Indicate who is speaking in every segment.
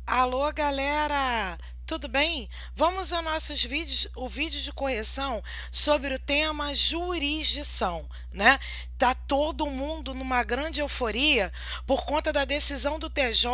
Speaker 1: Alô, galera! Tudo bem? Vamos aos nossos vídeos, o vídeo de correção sobre o tema jurisdição, né? Tá todo mundo numa grande euforia por conta da decisão do TJ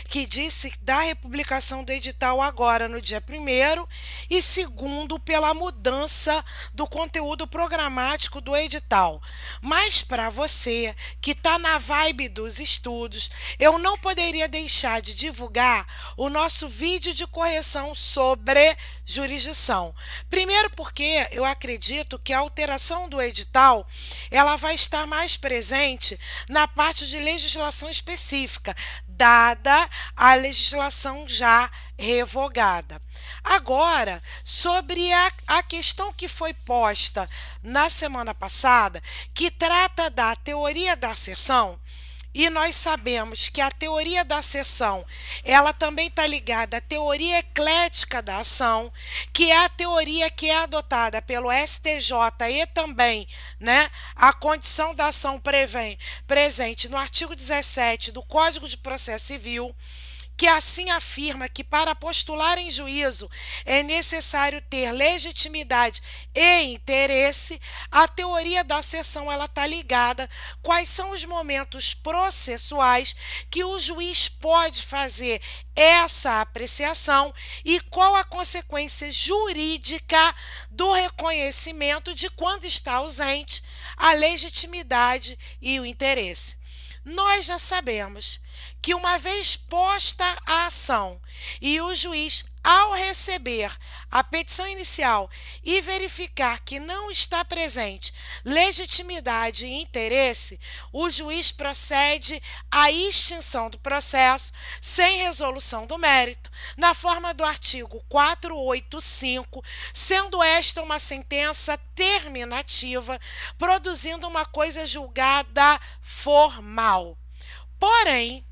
Speaker 1: que disse da republicação do edital agora no dia 1º e segundo pela mudança do conteúdo programático do edital. Mas para você que está na vibe dos estudos, eu não poderia deixar de divulgar o nosso vídeo de correção sobre jurisdição. Primeiro porque eu acredito que a alteração do edital ela vai estar mais presente na parte de legislação específica, dada a legislação já revogada. Agora, sobre a questão que foi posta na semana passada, que trata da teoria da acessão, e nós sabemos que a teoria da acessão, ela também está ligada à teoria eclética da ação, que é a teoria que é adotada pelo STJ e também, né, a condição da ação presente no artigo 17 do Código de Processo Civil, que assim afirma que para postular em juízo é necessário ter legitimidade e interesse. A teoria da acessão ela está ligada quais são os momentos processuais que o juiz pode fazer essa apreciação e qual a consequência jurídica do reconhecimento de quando está ausente a legitimidade e o interesse. Nós já sabemos que uma vez posta a ação e o juiz, ao receber a petição inicial e verificar que não está presente legitimidade e interesse, o juiz procede à extinção do processo sem resolução do mérito, na forma do artigo 485, sendo esta uma sentença terminativa, produzindo uma coisa julgada formal. Porém,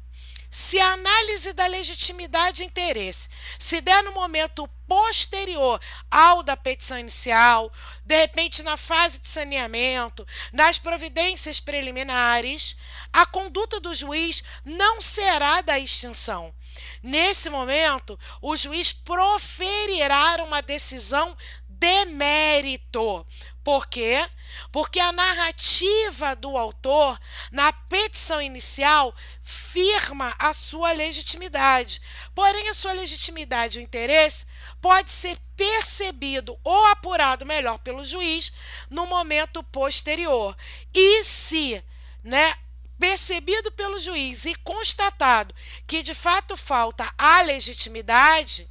Speaker 1: se a análise da legitimidade e interesse se der no momento posterior ao da petição inicial, de repente na fase de saneamento, nas providências preliminares, a conduta do juiz não será da extinção. Nesse momento, o juiz proferirá uma decisão de mérito. Por quê? Porque a narrativa do autor na petição inicial firma a sua legitimidade. Porém, a sua legitimidade e o interesse pode ser percebido ou apurado melhor pelo juiz no momento posterior. E se, percebido pelo juiz e constatado que de fato falta a legitimidade,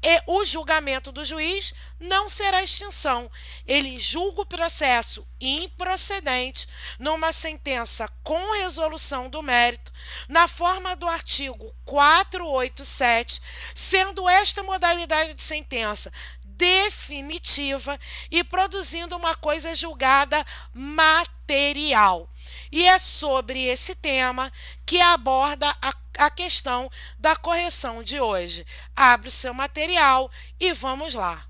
Speaker 1: e o julgamento do juiz não será extinção. Ele julga o processo improcedente numa sentença com resolução do mérito, na forma do artigo 487, sendo esta modalidade de sentença definitiva e produzindo uma coisa julgada material. E é sobre esse tema que aborda a questão da correção de hoje. Abre o seu material e vamos lá.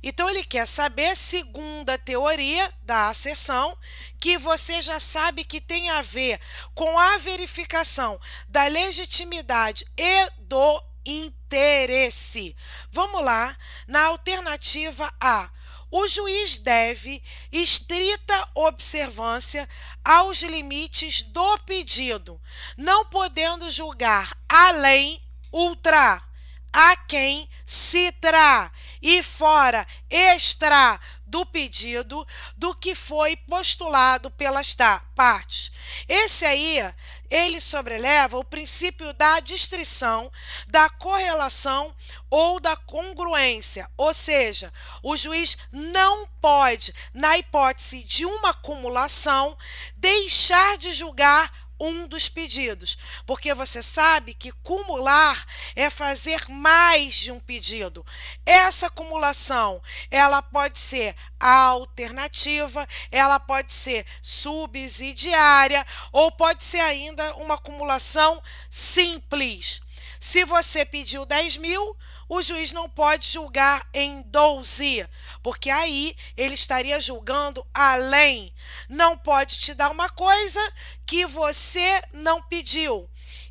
Speaker 1: Então, ele quer saber, segundo a teoria da acessão, que você já sabe que tem a ver com a verificação da legitimidade e do interesse. Vamos lá, na alternativa A. O juiz deve estrita observância aos limites do pedido, não podendo julgar além, ultra, a quem, citra e fora, extra do pedido do que foi postulado pelas partes. Esse aí, ele sobreleva o princípio da distrição, da correlação ou da congruência, ou seja, o juiz não pode, na hipótese de uma acumulação, deixar de julgar um dos pedidos, porque você sabe que cumular é fazer mais de um pedido. Essa acumulação, ela pode ser alternativa, ela pode ser subsidiária ou pode ser ainda uma acumulação simples. Se você pediu 10 mil, o juiz não pode julgar em 12, porque aí ele estaria julgando além. Não pode te dar uma coisa que você não pediu.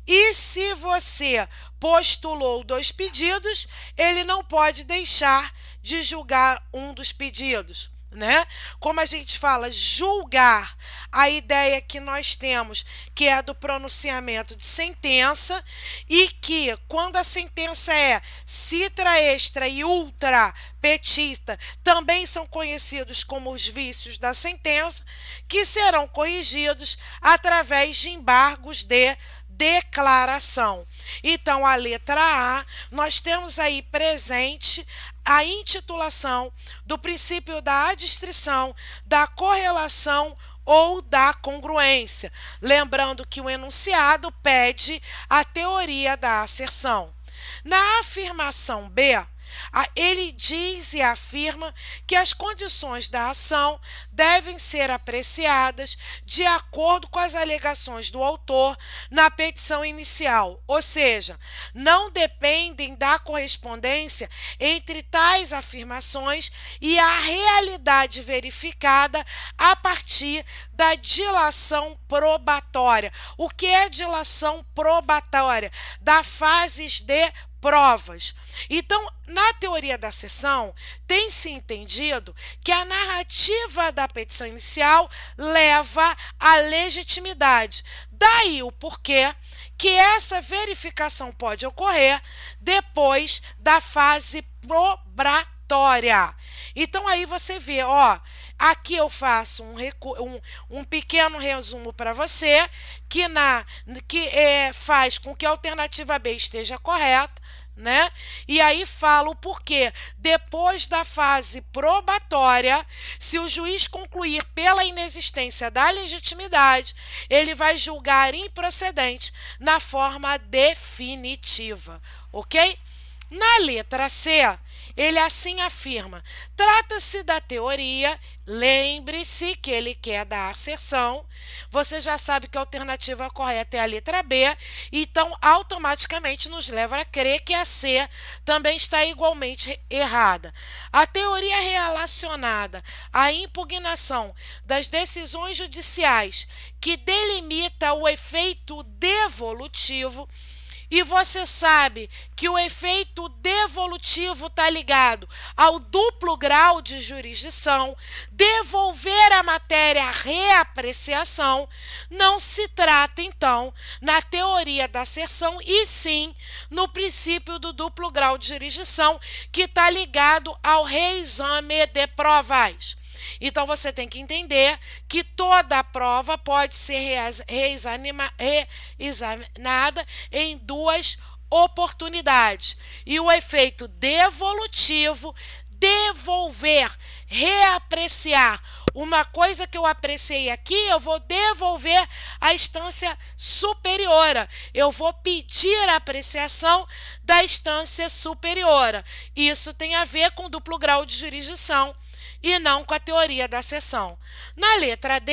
Speaker 1: E se você postulou 2 pedidos, ele não pode deixar de julgar um dos pedidos, né? Como a gente fala, julgar, a ideia que nós temos, que é do pronunciamento de sentença, e que quando a sentença é citra, extra e ultra petita, também são conhecidos como os vícios da sentença, que serão corrigidos através de embargos de declaração. Então, a letra A, nós temos aí presente a intitulação do princípio da adstrição, da correlação ou da congruência. Lembrando que o enunciado pede a teoria da asserção. Na afirmação B, ele diz e afirma que as condições da ação devem ser apreciadas de acordo com as alegações do autor na petição inicial, ou seja, não dependem da correspondência entre tais afirmações e a realidade verificada a partir da dilação probatória. O que é dilação probatória? Da fases de provas. Então, na teoria da asserção, tem-se entendido que a narrativa da petição inicial leva à legitimidade. Daí o porquê que essa verificação pode ocorrer depois da fase probatória. Então, aí você vê, ó, aqui eu faço um pequeno resumo para você que faz com que a alternativa B esteja correta, né? E aí falo o porquê. Depois da fase probatória, se o juiz concluir pela inexistência da legitimidade, ele vai julgar improcedente na forma definitiva, ok? Na letra C, ele assim afirma: trata-se da teoria, lembre-se que ele quer da asserção. Você já sabe que a alternativa correta é a letra B, então automaticamente nos leva a crer que a C também está igualmente errada. A teoria relacionada à impugnação das decisões judiciais que delimita o efeito devolutivo. E você sabe que o efeito devolutivo está ligado ao duplo grau de jurisdição, devolver a matéria à reapreciação. Não se trata, então, na teoria da asserção, e sim no princípio do duplo grau de jurisdição, que está ligado ao reexame de provas. Então, você tem que entender que toda a prova pode ser reexaminada em 2 oportunidades. E o efeito devolutivo, devolver, reapreciar. Uma coisa que eu apreciei aqui, eu vou devolver à instância superior. Eu vou pedir a apreciação da instância superior. Isso tem a ver com duplo grau de jurisdição e não com a teoria da asserção. Na letra D,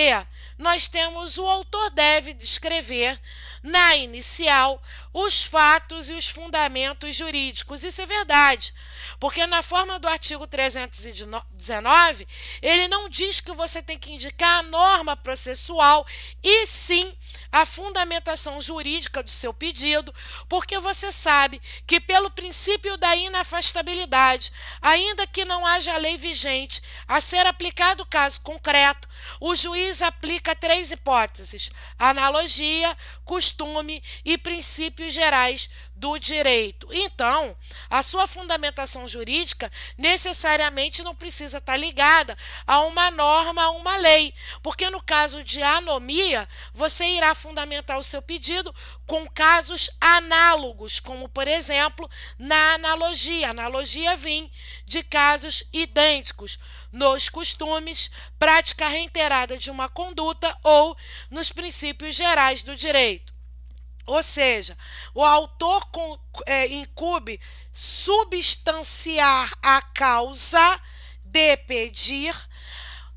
Speaker 1: nós temos o autor deve descrever na inicial os fatos e os fundamentos jurídicos. Isso é verdade, porque na forma do artigo 319, ele não diz que você tem que indicar a norma processual, e sim a fundamentação jurídica do seu pedido, porque você sabe que pelo princípio da inafastabilidade, ainda que não haja lei vigente a ser aplicado o caso concreto, o juiz aplica 3 hipóteses: analogia, costume e princípios gerais do direito. Então, a sua fundamentação jurídica necessariamente não precisa estar ligada a uma norma, a uma lei, porque no caso de anomia, você irá fundamentar o seu pedido com casos análogos, como, por exemplo, na analogia. A analogia vem de casos idênticos nos costumes, prática reiterada de uma conduta ou nos princípios gerais do direito. Ou seja, o autor incube substanciar a causa de pedir.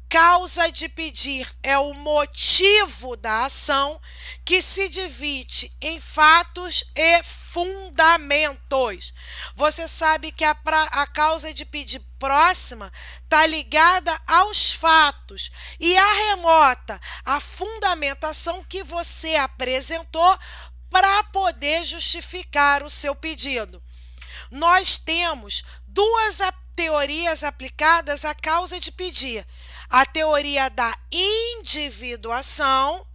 Speaker 1: Causa de pedir é o motivo da ação, que se divide em fatos e fundamentos. Você sabe que a causa de pedir próxima está ligada aos fatos e a remota, a fundamentação que você apresentou para poder justificar o seu pedido. Nós temos duas teorias aplicadas à causa de pedir: a teoria da individuação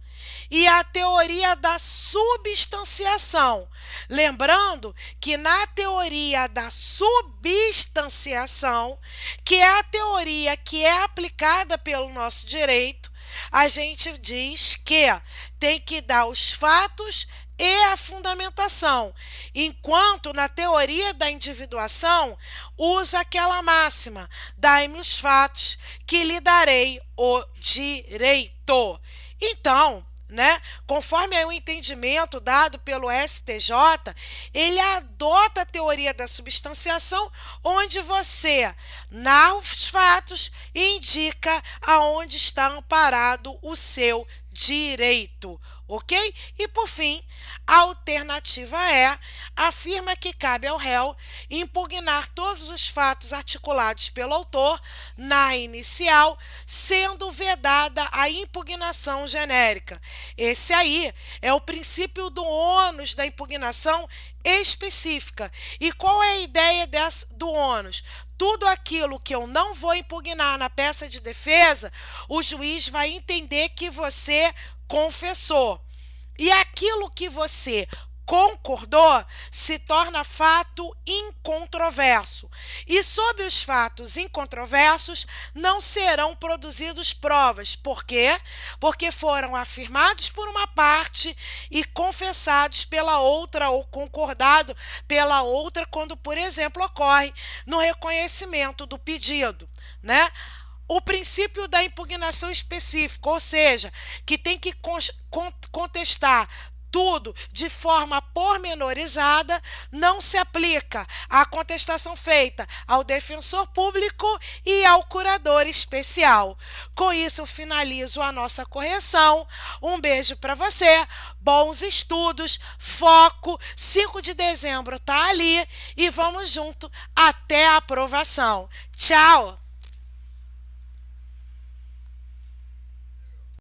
Speaker 1: e a teoria da substanciação. Lembrando que na teoria da substanciação, que é a teoria que é aplicada pelo nosso direito, a gente diz que tem que dar os fatos e a fundamentação, enquanto na teoria da individuação usa aquela máxima: dai-me os fatos que lhe darei o direito. Então, conforme o entendimento dado pelo STJ, ele adota a teoria da substanciação, onde você narra os fatos e indica aonde está amparado o seu direito, ok? E por fim, a alternativa afirma que cabe ao réu impugnar todos os fatos articulados pelo autor na inicial, sendo vedada a impugnação genérica. Esse aí é o princípio do ônus da impugnação específica. E qual é a ideia do ônus? Tudo aquilo que eu não vou impugnar na peça de defesa, o juiz vai entender que você confessou. E aquilo que você concordou se torna fato incontroverso. E sobre os fatos incontroversos não serão produzidos provas. Por quê? Porque foram afirmados por uma parte e confessados pela outra ou concordado pela outra, quando, por exemplo, ocorre no reconhecimento do pedido, O princípio da impugnação específica, ou seja, que tem que contestar tudo de forma pormenorizada, não se aplica à contestação feita ao defensor público e ao curador especial. Com isso, eu finalizo a nossa correção. Um beijo para você, bons estudos, foco, 5 de dezembro tá ali e vamos junto até a aprovação. Tchau!